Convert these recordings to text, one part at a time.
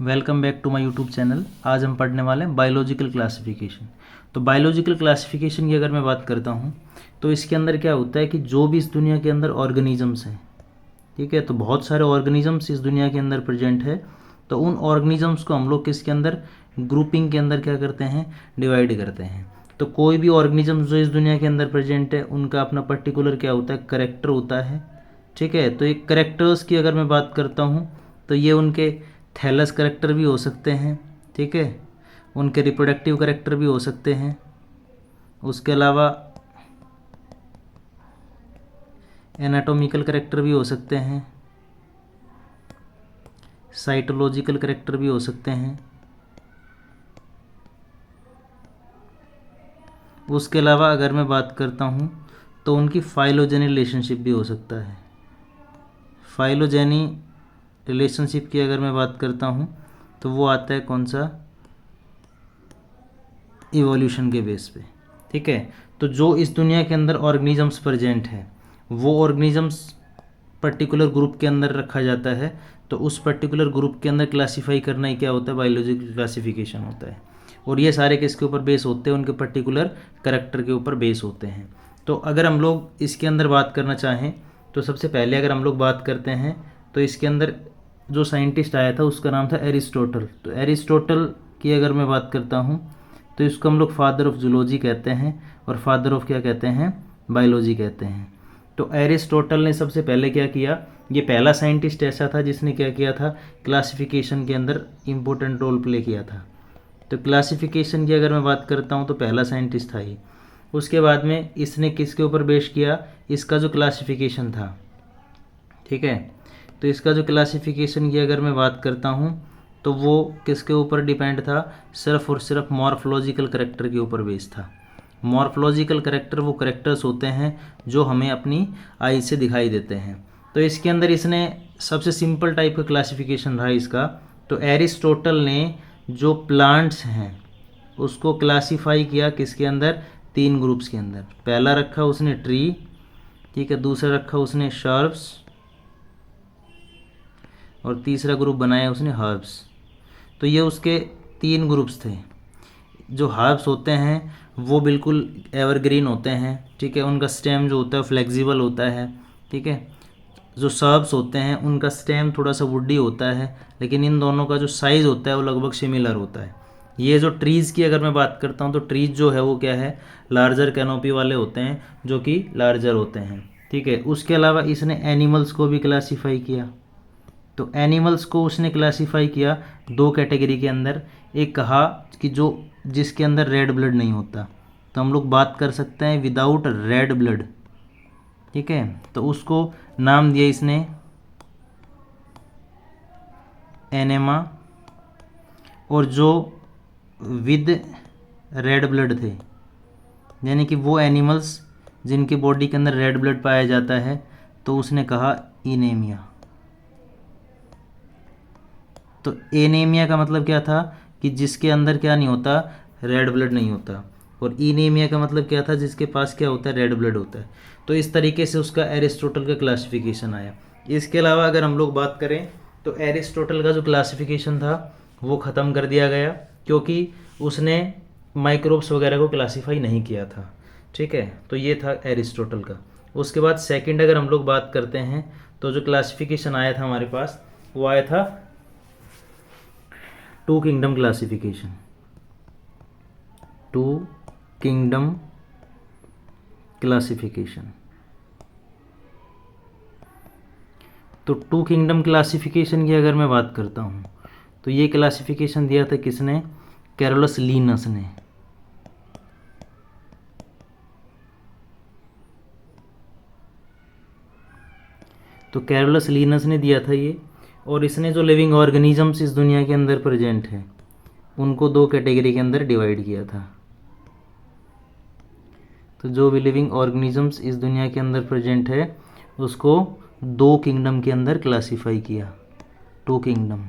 Welcome back to my YouTube channel. आज हम पढ़ने वाले हैं बायोलॉजिकल क्लासिफिकेशन। तो बायोलॉजिकल क्लासिफिकेशन की अगर मैं बात करता हूँ तो इसके अंदर क्या होता है कि जो भी इस दुनिया के अंदर ऑर्गेनिजम्स हैं, ठीक है, तो बहुत सारे ऑर्गेनिजम्स इस दुनिया के अंदर प्रेजेंट है। तो उन ऑर्गेनिजम्स को हम लोग किसके अंदर, ग्रुपिंग के अंदर क्या करते हैं, डिवाइड करते हैं। तो कोई भी ऑर्गेनिज्म जो इस दुनिया के अंदर प्रेजेंट है उनका अपना पर्टिकुलर क्या होता है, करेक्टर होता है। ठीक है, तो एक करेक्टर्स की अगर मैं बात करता हूँ तो ये उनके थैलस करेक्टर भी हो सकते हैं, ठीक है, उनके रिप्रोडक्टिव करेक्टर भी हो सकते हैं। उसके अलावा एनाटॉमिकल करेक्टर भी हो सकते हैं, साइटोलॉजिकल करेक्टर भी हो सकते हैं। उसके अलावा अगर मैं बात करता हूँ तो उनकी फाइलोजेनी रिलेशनशिप भी हो सकता है। फाइलोजेनी रिलेशनशिप की अगर मैं बात करता हूँ तो वो आता है कौन सा, इवोल्यूशन के बेस पे। ठीक है, तो जो इस दुनिया के अंदर ऑर्गेनिजम्स प्रेजेंट हैं वो ऑर्गेनिजम्स पर्टिकुलर ग्रुप के अंदर रखा जाता है। तो उस पर्टिकुलर ग्रुप के अंदर क्लासीफाई करना ही क्या होता है, बायोलॉजिकल क्लासिफिकेशन होता है। और ये सारे किसके ऊपर बेस होते हैं, उनके पर्टिकुलर करेक्टर के ऊपर बेस होते हैं। तो अगर हम लोग इसके अंदर बात करना चाहें तो सबसे पहले अगर हम लोग बात करते हैं तो इसके अंदर जो साइंटिस्ट आया था उसका नाम था एरिस्टोटल। तो एरिस्टोटल की अगर मैं बात करता हूँ तो इसको हम लोग फादर ऑफ जूलॉजी कहते हैं और फादर ऑफ क्या कहते हैं, बायोलॉजी कहते हैं। तो एरिस्टोटल ने सबसे पहले क्या किया, ये पहला साइंटिस्ट ऐसा था जिसने क्या किया था, क्लासिफिकेशन के अंदर इम्पोर्टेंट रोल प्ले किया था। तो क्लासिफिकेशन की अगर मैं बात करता हूँ तो पहला साइंटिस्ट था ये। उसके बाद में इसने किसके ऊपर बेस किया, इसका जो क्लासिफिकेशन था, ठीक है, तो इसका जो क्लासिफिकेशन की अगर मैं बात करता हूँ तो वो किसके ऊपर डिपेंड था, सिर्फ और सिर्फ मॉर्फोलॉजिकल करेक्टर के ऊपर बेस था। मॉर्फोलॉजिकल करेक्टर वो करेक्टर्स होते हैं जो हमें अपनी आई से दिखाई देते हैं। तो इसके अंदर इसने सबसे सिंपल टाइप का क्लासिफिकेशन रहा इसका। तो एरिस्टोटल ने जो प्लांट्स हैं उसको क्लासीफाई किया किसके अंदर, तीन ग्रुप्स के अंदर। पहला रखा उसने ट्री, ठीक है, दूसरा रखा उसने शर्ब्स और तीसरा ग्रुप बनाया उसने हर्ब्स। तो ये उसके तीन ग्रुप्स थे। जो हर्ब्स होते हैं वो बिल्कुल एवरग्रीन होते हैं, ठीक है, उनका स्टेम जो होता है फ्लेक्सिबल होता है, ठीक है। जो सर्ब्स होते हैं उनका स्टेम थोड़ा सा वुडी होता है, लेकिन इन दोनों का जो साइज़ होता है वो लगभग सिमिलर होता है। ये जो ट्रीज़ की अगर मैं बात करता हूँ तो ट्रीज़ जो है वो क्या है, लार्जर कैनोपी वाले होते हैं, जो कि लार्जर होते हैं, ठीक है। उसके अलावा इसने एनिमल्स को भी क्लासीफाई किया। तो एनिमल्स को उसने क्लासीफाई किया दो कैटेगरी के अंदर। एक कहा कि जो जिसके अंदर रेड ब्लड नहीं होता, तो हम लोग बात कर सकते हैं विदाउट रेड ब्लड, ठीक है। तो उसको नाम दिया इसने एनेमा। और जो विद रेड ब्लड थे, यानी कि वो एनिमल्स जिनकी बॉडी के अंदर रेड ब्लड पाया जाता है, तो उसने कहा इनेमिया। तो एनीमिया का मतलब क्या था कि जिसके अंदर क्या नहीं होता, रेड ब्लड नहीं होता। और इनेमिया का मतलब क्या था, जिसके पास क्या होता है, रेड ब्लड होता है। तो इस तरीके से उसका एरिस्टोटल का क्लासिफिकेशन आया। इसके अलावा अगर हम लोग बात करें तो एरिस्टोटल का जो क्लासिफिकेशन था वो ख़त्म कर दिया गया, क्योंकि उसने माइक्रोब्स वगैरह को क्लासीफाई नहीं किया था, ठीक है। तो ये था एरिस्टोटल का। उसके बाद सेकंड अगर हम लोग बात करते हैं तो जो क्लासिफिकेशन आया था हमारे पास वो आया था two kingdom classification. Two kingdom classification. तो टू किंगडम क्लासिफिकेशन की अगर मैं बात करता हूँ तो ये क्लासिफिकेशन दिया था किसने, कैरोलस लीनस ने। तो कैरोलस लीनस ने दिया था ये। और इसने जो लिविंग ऑर्गेनिजम्स इस दुनिया के अंदर प्रेजेंट हैं उनको दो कैटेगरी के अंदर डिवाइड किया था। तो जो भी लिविंग ऑर्गेनिजम्स इस दुनिया के अंदर प्रेजेंट है उसको दो किंगडम के अंदर क्लासीफाई किया, टू किंगडम।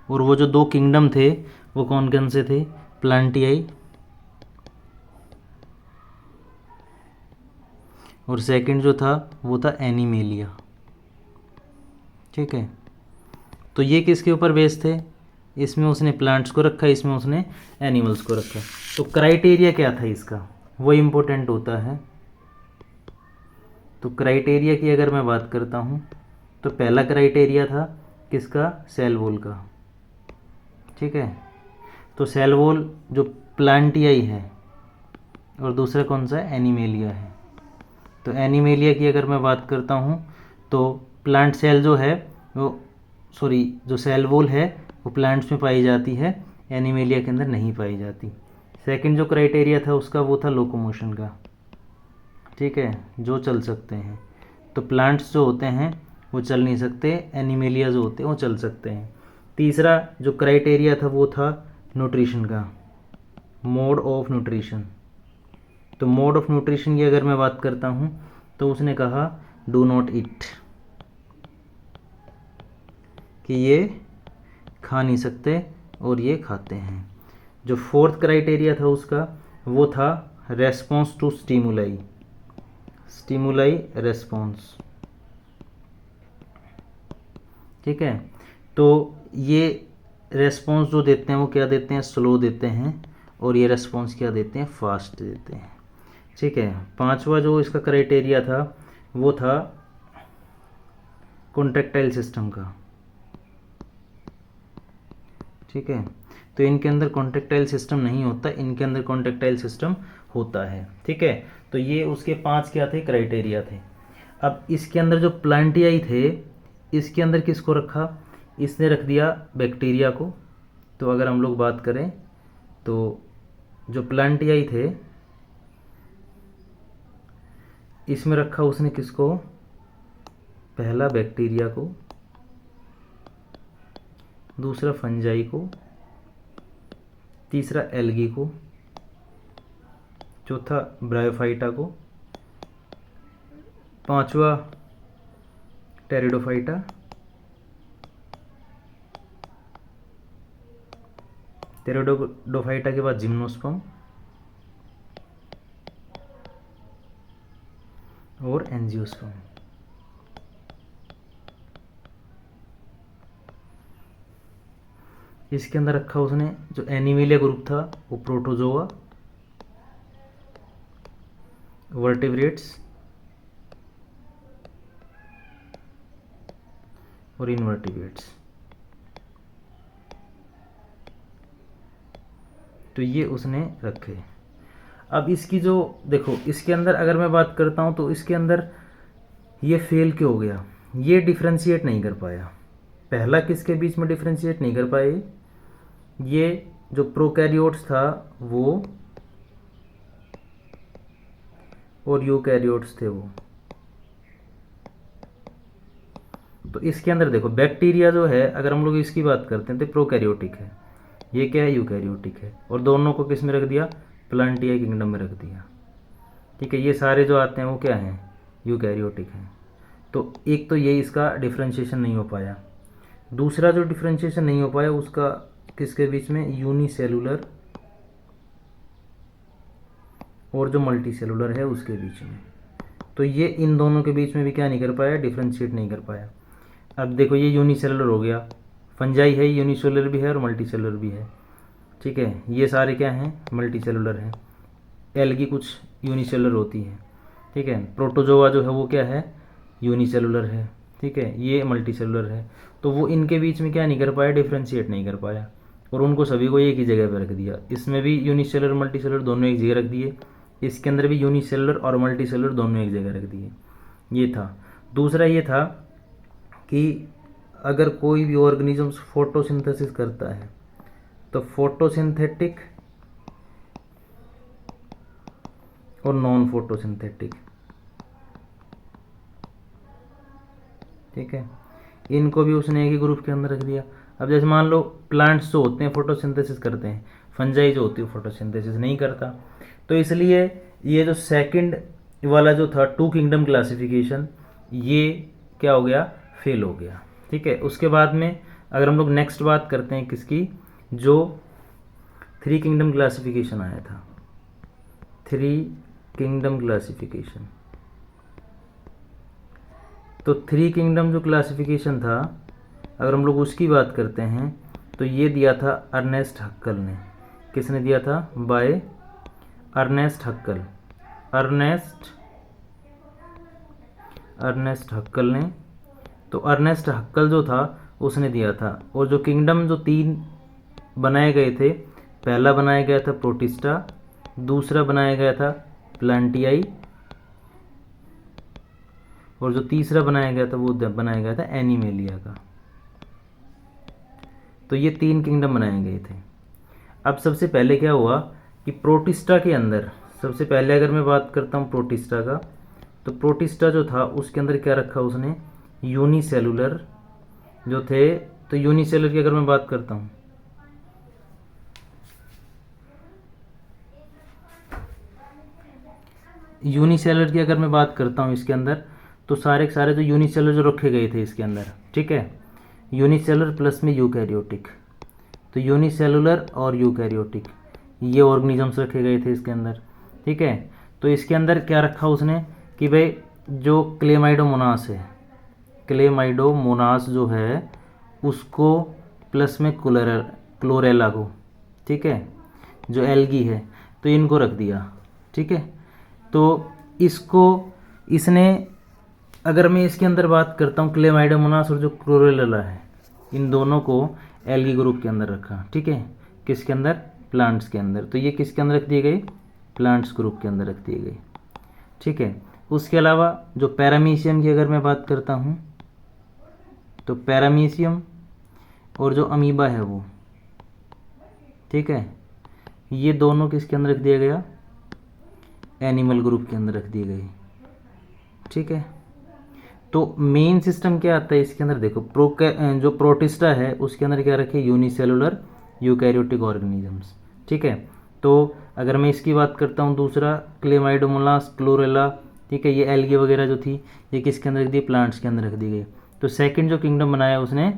और वो जो दो किंगडम थे वो कौन कौन से थे, प्लांटियाई और सेकंड जो था वो था एनिमेलिया, ठीक है। तो ये किसके ऊपर बेस्ड थे, इसमें उसने प्लांट्स को रखा, इसमें उसने एनिमल्स को रखा। तो क्राइटेरिया क्या था इसका, वो इम्पोर्टेंट होता है। तो क्राइटेरिया की अगर मैं बात करता हूँ तो पहला क्राइटेरिया था किसका, सेल वॉल का, ठीक है। तो सेल वॉल जो प्लांटियाई है, और दूसरा कौन सा है, एनिमेलिया है। तो एनिमेलिया की अगर मैं बात करता हूँ तो प्लांट सेल जो है वो, सॉरी, जो सेल वॉल है वो प्लांट्स में पाई जाती है, एनिमेलिया के अंदर नहीं पाई जाती। सेकंड जो क्राइटेरिया था उसका वो था लोकोमोशन का, ठीक है, जो चल सकते हैं। तो प्लांट्स जो होते हैं वो चल नहीं सकते, एनिमेलिया जो होते हैं वो चल सकते हैं। तीसरा जो क्राइटेरिया था वो था न्यूट्रिशन का, मोड ऑफ न्यूट्रिशन। तो मोड ऑफ न्यूट्रिशन की अगर मैं बात करता हूँ तो उसने कहा डू नॉट ईट, कि ये खा नहीं सकते और ये खाते हैं। जो फोर्थ क्राइटेरिया था उसका वो था response to stimuli, stimuli response, ठीक है। तो ये रेस्पॉन्स जो देते हैं वो क्या देते हैं, स्लो देते हैं, और ये रेस्पॉन्स क्या देते हैं, फास्ट देते हैं, ठीक है। पांचवा जो इसका क्राइटेरिया था वो था कॉन्ट्रैक्टाइल सिस्टम का, ठीक है। तो इनके अंदर कॉन्ट्रैक्टाइल सिस्टम नहीं होता, इनके अंदर कॉन्ट्रैक्टाइल सिस्टम होता है, ठीक है। तो ये उसके 5 क्या थे, क्राइटेरिया थे। अब इसके अंदर जो प्लांटियाई थे, इसके अंदर किसको रखा, इसने रख दिया बैक्टीरिया को। तो अगर हम लोग बात करें तो जो प्लांटियाई थे इसमें रखा उसने किसको, पहला बैक्टीरिया को, दूसरा फंजाई को, तीसरा एल्गी को, चौथा ब्रायोफाइटा को, पांचवा टेरिडोफाइटा, टेरिडोफाइटा के बाद जिम्नोस्पर्म और एंजियोस्पर्म। इसके अंदर रखा उसने जो एनिमेलिया ग्रुप था वो प्रोटोजोआ, वर्टिब्रेट्स और इनवर्टिब्रेट्स। तो ये उसने रखे। अब इसकी जो देखो, इसके अंदर अगर मैं बात करता हूँ तो इसके अंदर ये फेल क्यों हो गया, ये डिफ्रेंशिएट नहीं कर पाया। पहला किसके बीच में डिफ्रेंशिएट नहीं कर पाए, ये जो प्रोकैरियोट्स था वो और यूकैरियोट्स थे वो। तो इसके अंदर देखो बैक्टीरिया जो है, अगर हम लोग इसकी बात करते हैं तो प्रोकैरियोटिक है, ये क्या है, यूकैरियोटिक है, और दोनों को किस में रख दिया, प्लांटिया किंगडम में रख दिया, ठीक है। ये सारे जो आते हैं वो क्या हैं, यूकैरियोटिक हैं। तो एक तो ये इसका डिफ्रेंशिएशन नहीं हो पाया। दूसरा जो डिफ्रेंशिएशन नहीं हो पाया उसका किसके बीच में, यूनिसेलुलर और जो मल्टी सेलुलर है उसके बीच में। तो ये इन दोनों के बीच में भी क्या नहीं कर पाया, डिफ्रेंशिएट नहीं कर पाया। अब देखो ये यूनिसेलुलर हो गया, फंजाई है यूनिसेलुलर भी है और मल्टी सेलुलर भी है, ठीक है। ये सारे क्या हैं, मल्टी सेलुलर हैं। एल्गी कुछ यूनिसेलुलर होती है, ठीक है। प्रोटोजोआ जो है वो क्या है, यूनिसेलुलर है, ठीक है। ये मल्टी सेलुलर है। तो वो इनके बीच में क्या नहीं कर पाया, डिफ्रेंशिएट नहीं कर पाया, और उनको सभी को एक ही जगह पर रख दिया। इसमें भी यूनिसेलुलर मल्टी सेलुलर दोनों एक जगह रख दिए, इसके अंदर भी यूनिसेलुलर और मल्टी सेलुलर दोनों एक जगह रख दिए। ये था। दूसरा ये था कि अगर कोई भी ऑर्गेनिजम्स फोटोसिंथेसिस करता है तो फोटोसिंथेटिक और नॉन फोटोसिंथेटिक, ठीक है, इनको भी उसने एक ही ग्रुप के अंदर रख दिया। अब जैसे मान लो प्लांट्स जो होते हैं फोटोसिंथेसिस करते हैं, फंजाई जो होती है फोटोसिंथेसिस नहीं करता। तो इसलिए ये जो सेकंड वाला जो था टू किंगडम क्लासिफिकेशन, ये क्या हो गया, फेल हो गया, ठीक है। उसके बाद में अगर हम लोग नेक्स्ट बात करते हैं किसकी, जो थ्री किंगडम क्लासिफिकेशन आया था, थ्री किंगडम क्लासिफिकेशन। तो थ्री किंगडम जो क्लासिफिकेशन था, अगर हम लोग उसकी बात करते हैं तो ये दिया था अर्नेस्ट हक्कल ने। किसने दिया था? By Ernest Haeckel. Ernest Haeckel ने। तो अर्नेस्ट हक्कल जो था उसने दिया था। और जो किंगडम जो 3 बनाए गए थे, पहला बनाया गया था प्रोटिस्टा, दूसरा बनाया गया था प्लांटियाई, और जो तीसरा बनाया गया था वो बनाया गया था एनिमेलिया का। तो ये 3 किंगडम बनाए गए थे। अब सबसे पहले क्या हुआ कि प्रोटिस्टा के अंदर, सबसे पहले अगर मैं बात करता हूँ प्रोटिस्टा का, तो प्रोटिस्टा जो था उसके अंदर क्या रखा उसने? यूनिसेलुलर जो थे। तो यूनिसेलुलर की अगर मैं बात करता हूँ, यूनिसेलुलर की अगर मैं बात करता हूँ इसके अंदर, तो सारे के सारे जो यूनिसेलुलर जो रखे गए थे इसके अंदर, ठीक है, यूनिसेलुलर प्लस में यूकैरियोटिक। तो यूनिसेलुलर और यूकैरियोटिक ये ऑर्गेनिजम्स रखे गए थे इसके अंदर, ठीक है। तो इसके अंदर क्या रखा उसने कि भाई जो क्लेमाइडोमोनास है, क्लेमाइडोमोनास जो है उसको प्लस में क्लोरेला को, ठीक है, जो एल्गी है, तो इनको रख दिया, ठीक है। तो इसको इसने, अगर मैं इसके अंदर बात करता हूँ क्लेमाइडोमोनास और जो क्लोरेला है, इन दोनों को एल्गी ग्रुप के अंदर रखा, ठीक है। किसके अंदर? प्लांट्स के अंदर। तो ये किसके अंदर रख दिए गए? प्लांट्स ग्रुप के अंदर रख दिए गए, ठीक है। उसके अलावा जो पैरामीशियम की अगर मैं बात करता हूँ, तो पैरामीशियम और जो अमीबा है वो, ठीक है, ये दोनों किसके अंदर रख दिया गया? एनिमल ग्रुप के अंदर रख दिए गए, ठीक है। तो मेन सिस्टम क्या आता है इसके अंदर? देखो जो प्रोटिस्टा है उसके अंदर क्या रखे? यूनिसेलुलर यूकैरियोटिक ऑर्गेनिजम्स, ठीक है। तो अगर मैं इसकी बात करता हूँ, दूसरा क्लेमाइडोमोनास, क्लोरेला, ठीक है, ये एल्गी वगैरह जो थी ये किसके अंदर रख दी? प्लांट्स के अंदर रख दी गई। तो सेकंड जो किंगडम बनाया उसने,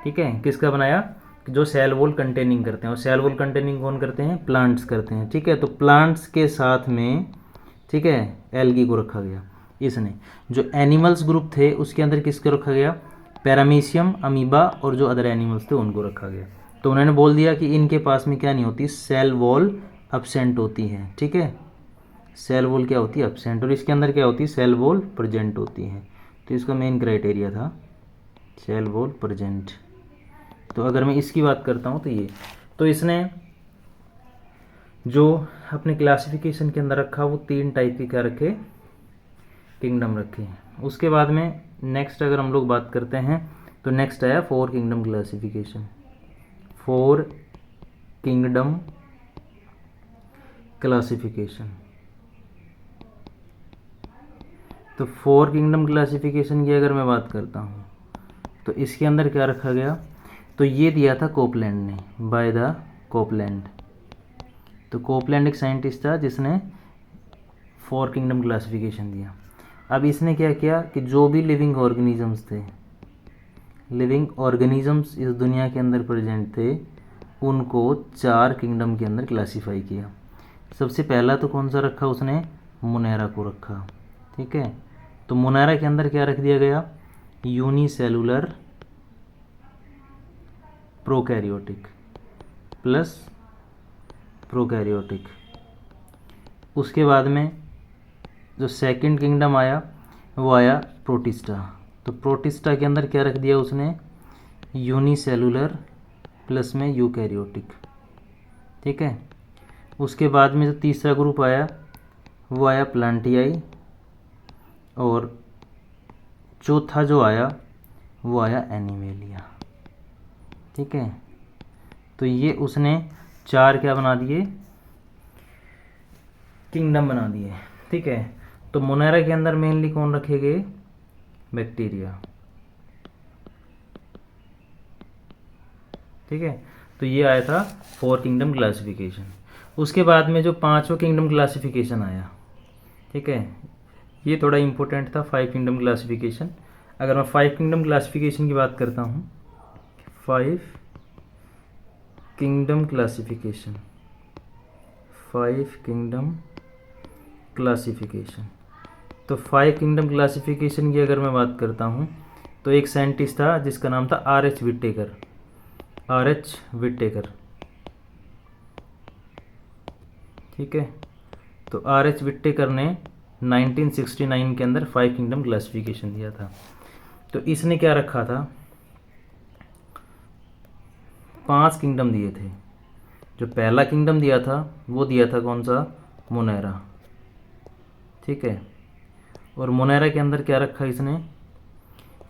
ठीक है, किसका बनाया? जो सेल वॉल कंटेनिंग करते हैं, और सेल वॉल कंटेनिंग कौन करते हैं? प्लांट्स करते हैं, ठीक है। तो प्लांट्स के साथ में, ठीक है, एल्गी को रखा गया इसने। जो एनिमल्स ग्रुप थे उसके अंदर किसको रखा गया? पैरामीशियम, अमीबा और जो अदर एनिमल्स थे उनको रखा गया। तो उन्होंने बोल दिया कि इनके पास में क्या नहीं होती? सेल वॉल अब्सेंट होती है, ठीक है। सेल वॉल क्या होती है? अब्सेंट। और इसके अंदर क्या होती है? सेल वॉल प्रेजेंट होती है। तो इसका मेन क्राइटेरिया था सेल वॉल प्रेजेंट। तो अगर मैं इसकी बात करता हूँ तो ये, तो इसने जो अपने क्लासिफिकेशन के अंदर रखा वो 3 टाइप के क्या रखे? किंगडम रखे हैं। उसके बाद में नेक्स्ट अगर हम लोग बात करते हैं तो नेक्स्ट आया 4 किंगडम क्लासिफिकेशन। 4 kingdom classification. तो 4 किंगडम क्लासिफिकेशन की अगर मैं बात करता हूँ तो इसके अंदर क्या रखा गया? तो ये दिया था कोपलैंड ने, बाय द कोपलैंड। तो कोपलैंड एक साइंटिस्ट था जिसने 4 किंगडम क्लासिफिकेशन दिया। अब इसने क्या किया कि जो भी लिविंग ऑर्गेनिजम्स थे, लिविंग ऑर्गेनिजम्स इस दुनिया के अंदर प्रेजेंट थे, उनको 4 किंगडम के अंदर क्लासीफाई किया। सबसे पहला तो कौन सा रखा उसने? मोनेरा को रखा, ठीक है। तो मोनेरा के अंदर क्या रख दिया गया? Unicellular prokaryotic plus prokaryotic. उसके बाद में जो सेकंड किंगडम आया वो आया प्रोटिस्टा। तो प्रोटिस्टा के अंदर क्या रख दिया उसने? यूनिसेलुलर प्लस में यूकैरियोटिक, ठीक है। उसके बाद में जो तीसरा ग्रुप आया वो आया प्लांटियाई, और चौथा जो आया वो आया एनिमेलिया, ठीक है। तो ये उसने 4 क्या बना दिए? किंगडम बना दिए, ठीक है। तो मोनेरा के अंदर मेनली कौन रखे गए? बैक्टीरिया, ठीक है। तो ये आया था 4 किंगडम क्लासिफिकेशन। उसके बाद में जो 5वां किंगडम क्लासिफिकेशन आया, ठीक है, ये थोड़ा इम्पोर्टेंट था, 5 किंगडम क्लासिफिकेशन। अगर मैं 5 किंगडम क्लासिफिकेशन की बात करता हूँ, 5 किंगडम क्लासिफिकेशन, 5 किंगडम क्लासिफिकेशन। तो 5 किंगडम क्लासिफिकेशन की अगर मैं बात करता हूँ तो एक साइंटिस्ट था जिसका नाम था आर.एच. Whittaker, RH. विटेकर, ठीक है। तो आर.एच. विटेकर ने 1969 के अंदर 5 किंगडम क्लासिफिकेशन दिया था। तो इसने क्या रखा था, 5 किंगडम दिए थे। जो पहला किंगडम दिया था वो दिया था कौन सा, मोनेरा, ठीक है। और मोनेरा के अंदर क्या रखा इसने,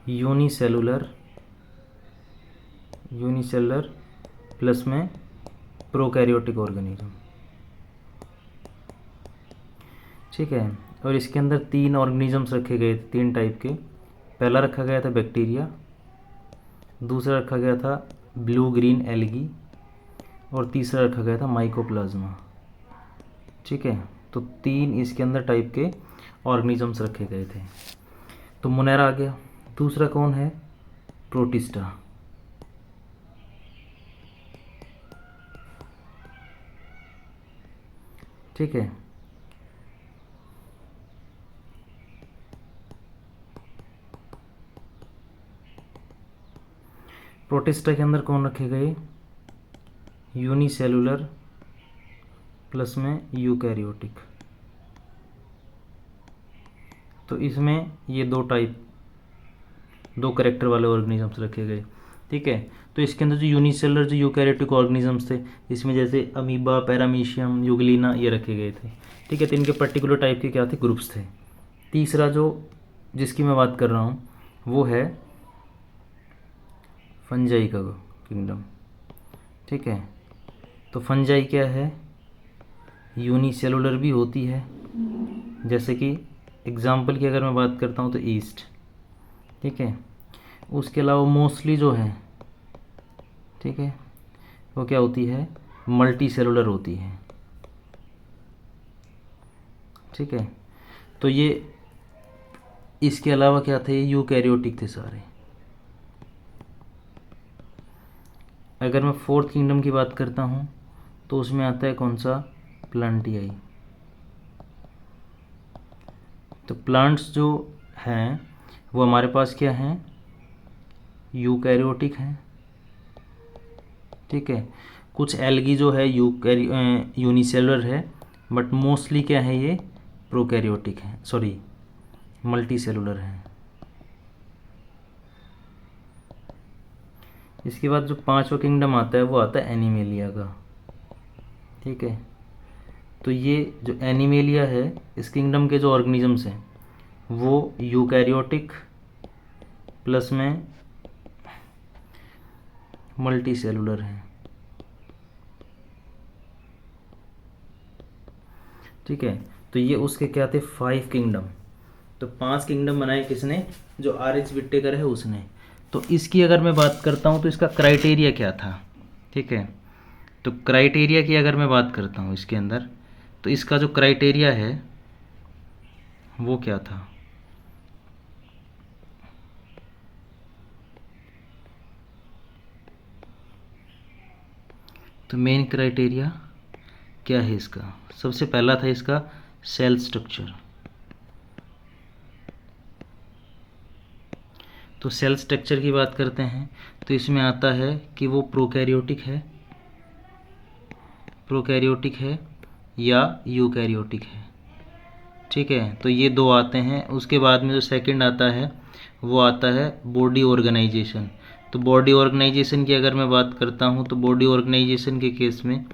यूनिसेलुलर प्लस में प्रोकैरियोटिक ऑर्गेनिज्म, ठीक है। और इसके अंदर 3 ऑर्गेनिजम्स रखे गए थे, 3 टाइप के। पहला रखा गया था बैक्टीरिया, दूसरा रखा गया था ब्लू ग्रीन एल्गी, और तीसरा रखा गया था माइकोप्लाज्मा, ठीक है। तो 3 इसके अंदर टाइप के ऑर्गेनिजम्स रखे गए थे। तो मोनेरा आ गया। दूसरा कौन है, प्रोटिस्टा, ठीक है। प्रोटिस्टा के अंदर कौन रखे गए, यूनिसेलुलर प्लस में यूकैरियोटिक। तो इसमें ये 2 कैरेक्टर वाले ऑर्गेनिजम्स रखे गए, ठीक है। तो इसके अंदर जो यूनिसेलुलर जो यूकैरियोटिक ऑर्गेनिजम्स थे, इसमें जैसे अमीबा, पैरामीशियम, यूग्लिना ये रखे गए थे, ठीक है। तो इनके पर्टिकुलर टाइप के क्या थे, ग्रुप्स थे। तीसरा जो जिसकी मैं बात कर रहा हूँ वो है फंजाई का किंगडम, ठीक है। तो फंजाई क्या है, यूनिसेलुलर भी होती है, जैसे कि एग्जाम्पल की अगर मैं बात करता हूँ तो ईस्ट, ठीक है। उसके अलावा मोस्टली जो है, ठीक है, वो क्या होती है, मल्टी सेलुलर होती है, ठीक है। तो ये इसके अलावा क्या थे, यूकैरियोटिक थे सारे। अगर मैं 4th किंगडम की बात करता हूँ तो उसमें आता है कौन सा, प्लांटियाई। तो प्लांट्स जो हैं वो हमारे पास क्या हैं, यूकैरियोटिक हैं, ठीक है। कुछ एल्गी जो है यूनिसेलुलर है, बट मोस्टली क्या है, ये प्रोकैरियोटिक है, सॉरी मल्टी सेलुलर है। इसके बाद जो 5वां किंगडम आता है वो आता है एनिमेलिया का, ठीक है। तो ये जो एनिमेलिया है, इस किंगडम के जो ऑर्गेनिजम्स हैं वो यूकैरियोटिक प्लस में मल्टी सेलुलर हैं, ठीक है। तो ये उसके क्या थे, 5 किंगडम। तो 5 किंगडम बनाए किसने, जो आर.एच. विटेकर है उसने। तो इसकी अगर मैं बात करता हूँ तो इसका क्राइटेरिया क्या था, ठीक है। तो क्राइटेरिया की अगर मैं बात करता हूँ इसके अंदर, तो इसका जो क्राइटेरिया है वो क्या था, तो मेन क्राइटेरिया क्या है इसका, सबसे पहला था इसका सेल स्ट्रक्चर। तो सेल स्ट्रक्चर की बात करते हैं तो इसमें आता है कि वो प्रोकैरियोटिक है या यूकैरियोटिक है, ठीक है। तो ये 2 आते हैं। उसके बाद में जो सेकंड आता है वो आता है बॉडी ऑर्गेनाइजेशन। तो बॉडी ऑर्गेनाइजेशन की अगर मैं बात करता हूँ तो बॉडी ऑर्गेनाइजेशन के केस में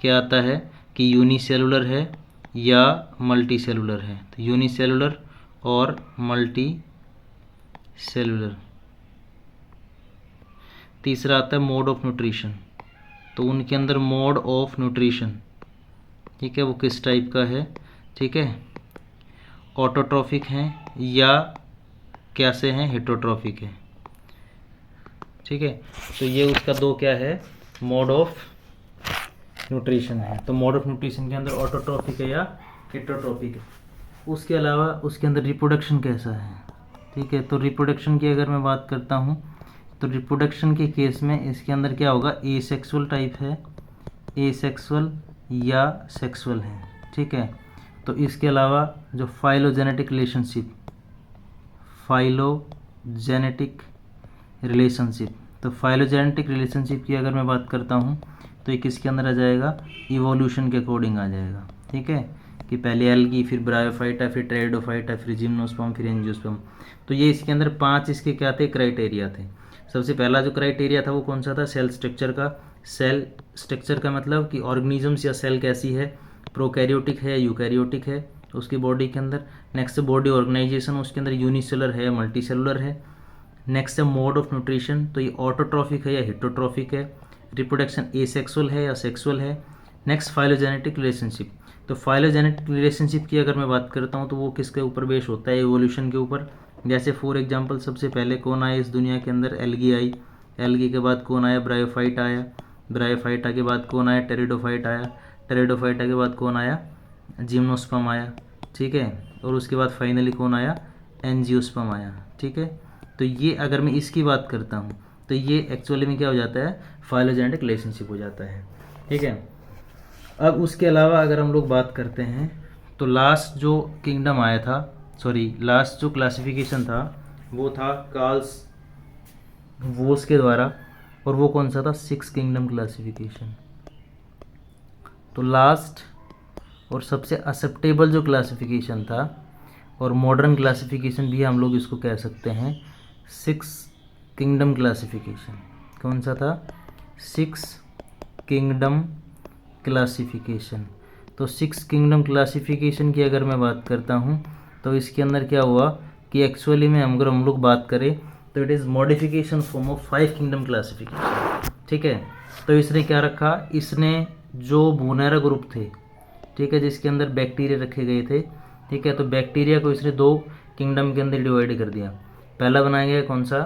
क्या आता है कि यूनिसेलुलर है या मल्टी सेलुलर है। तो यूनिसेलुलर और मल्टी सेलुलर। तीसरा आता है मोड ऑफ न्यूट्रिशन। तो उनके अंदर मोड ऑफ न्यूट्रिशन, ठीक है, वो किस टाइप का है, ठीक है, ऑटोट्रॉफिक हैं या कैसे हैं, हेटरोट्रॉफिक है, ठीक है। तो ये उसका 2 क्या है, मोड ऑफ न्यूट्रिशन है। तो मोड ऑफ न्यूट्रिशन के अंदर ऑटोट्रॉफिक है या हेटरोट्रॉफिक है। उसके अलावा उसके अंदर रिप्रोडक्शन कैसा है, ठीक है। तो रिप्रोडक्शन की अगर मैं बात करता हूँ तो रिप्रोडक्शन के केस में इसके अंदर क्या होगा, एसेक्सुअल टाइप है, एसेक्सुअल या सेक्सुअल है, ठीक है। तो इसके अलावा जो फाइलोजेनेटिक रिलेशनशिप। तो फाइलोजेनेटिक रिलेशनशिप की अगर मैं बात करता हूँ तो ये किसके अंदर आ जाएगा, इवोल्यूशन के अकॉर्डिंग आ जाएगा। ठीक है, कि पहले एल्गी, फिर ब्रायोफाइटा, फिर टेरिडोफाइटा, फिर जिम्नोस्पर्म, फिर एंजियोस्पर्म। तो ये इसके अंदर 5 इसके क्या थे, क्राइटेरिया थे। सबसे पहला जो क्राइटेरिया था वो कौन सा था, सेल स्ट्रक्चर का। सेल स्ट्रक्चर का मतलब कि ऑर्गेनिजम्स या सेल कैसी है, प्रोकैरियोटिक है या यूकैरियोटिक है उसकी बॉडी के अंदर। नेक्स्ट बॉडी ऑर्गेनाइजेशन, उसके अंदर यूनिसेलुलर है, मल्टी सेलुलर है। नेक्स्ट है मोड ऑफ न्यूट्रिशन, तो ये ऑटोट्रॉफिक है या हिटोट्रॉफिक है। रिप्रोडक्शन एसेक्सुअल है या सेक्सुअल है। नेक्स्ट फाइलोजेनेटिक रिलेशनशिप, तो फाइलोजेनेटिक रिलेशनशिप की अगर मैं बात करता हूँ तो वो किसके ऊपर बेस होता है, एवोल्यूशन के ऊपर। जैसे फॉर एग्जांपल सबसे पहले कौन आया इस दुनिया के अंदर, एल्गी आई। एल्गी के बाद कौन आया, ब्रायोफाइट आया। ब्रायोफाइटा के बाद कौन आया, टेरिडोफाइट आया। टेरिडोफाइटा के बाद कौन आया, जिम्नोस्पर्म आया। ठीक है, और उसके बाद फाइनली कौन आया, एंजियोस्पर्म आया। ठीक है, तो ये अगर मैं इसकी बात करता हूँ तो ये एक्चुअली में क्या हो जाता है, फाइलोजेनेटिक रिलेशनशिप हो जाता है। ठीक है, अब उसके अलावा अगर हम लोग बात करते हैं तो लास्ट जो किंगडम आया था, लास्ट जो क्लासिफिकेशन था वो था कार्ल्स वोस के द्वारा, और वो कौन सा था, 6 किंगडम क्लासिफिकेशन। तो लास्ट और सबसे एक्सेप्टेबल जो क्लासिफिकेशन था, और मॉडर्न क्लासिफिकेशन भी हम लोग इसको कह सकते हैं, 6 किंगडम क्लासिफिकेशन। कौन सा था, 6 किंगडम क्लासिफिकेशन। तो 6 किंगडम क्लासिफिकेशन की अगर मैं बात करता हूँ तो इसके अंदर क्या हुआ कि एक्चुअली में अगर हम लोग बात करें तो it is modification form of 5 kingdom classification. ठीक है, तो इसने क्या रखा, इसने जो बोनेरा ग्रुप थे, ठीक है, जिसके अंदर बैक्टीरिया रखे गए थे। ठीक है, तो बैक्टीरिया को इसने 2 किंगडम के अंदर डिवाइड कर दिया। पहला बनाया गया कौन सा,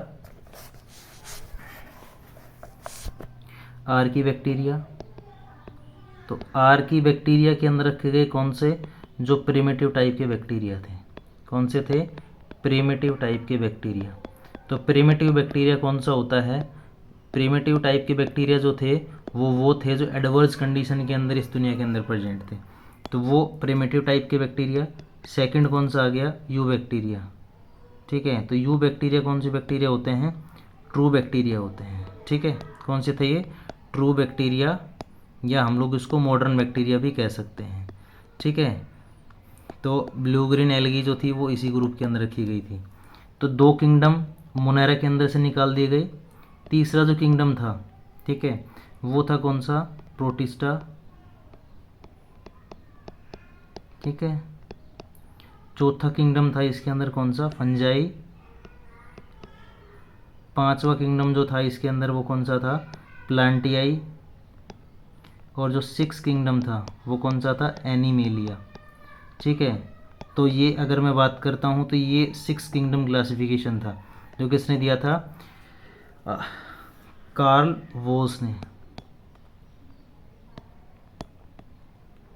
आर्की बैक्टीरिया। तो आर्की बैक्टीरिया के अंदर रखे गए कौन से, जो प्रिमिटिव टाइप के बैक्टीरिया थे। कौन से थे, प्रिमिटिव टाइप के बैक्टीरिया। तो प्रिमिटिव बैक्टीरिया कौन सा होता है, प्रिमिटिव टाइप के बैक्टीरिया जो थे वो थे जो एडवर्स कंडीशन के अंदर इस दुनिया के अंदर प्रेजेंट थे। तो वो प्रिमिटिव टाइप के बैक्टीरिया। सेकंड कौन सा आ गया, यू बैक्टीरिया। ठीक है, तो यू बैक्टीरिया कौन से बैक्टीरिया होते हैं, ट्रू बैक्टीरिया होते हैं। ठीक है, कौन से थे ये, ट्रू बैक्टीरिया, या हम लोग इसको मॉडर्न बैक्टीरिया भी कह सकते हैं। ठीक है, तो ब्लू ग्रीन एल्गी जो थी वो इसी ग्रुप के अंदर रखी गई थी। तो 2 किंगडम मोनेरा के अंदर से निकाल दिए गए। तीसरा जो किंगडम था, ठीक है, वो था कौन सा, प्रोटिस्टा। ठीक है, चौथा किंगडम था इसके अंदर कौन सा, फंजाई। पांचवा किंगडम जो था इसके अंदर वो कौन सा था, प्लांटियाई। और जो 6 किंगडम था वो कौन सा था, एनिमेलिया। ठीक है, तो ये अगर मैं बात करता हूँ तो ये 6 किंगडम क्लासिफिकेशन था जो किसने दिया था, कार्ल वोस ने।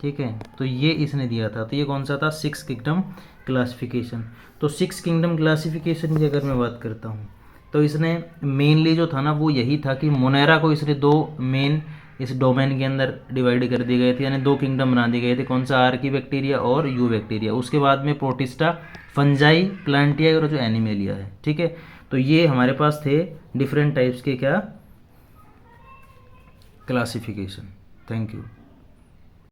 ठीक है, तो ये इसने दिया था। तो ये कौन सा था, 6 किंगडम क्लासिफिकेशन। तो 6 किंगडम क्लासिफिकेशन की अगर मैं बात करता हूँ तो इसने मेनली जो था ना वो यही था कि मोनेरा को इसने 2 मेन इस डोमेन के अंदर डिवाइड कर दिए गए थे, यानी 2 किंगडम बना दिए गए थे। कौन सा, आर्की बैक्टीरिया और यू बैक्टीरिया। उसके बाद में प्रोटिस्टा, फंजाई, प्लांटिया और जो एनिमेलिया है। ठीक है, तो ये हमारे पास थे डिफरेंट टाइप्स के क्या, क्लासिफिकेशन। Thank you.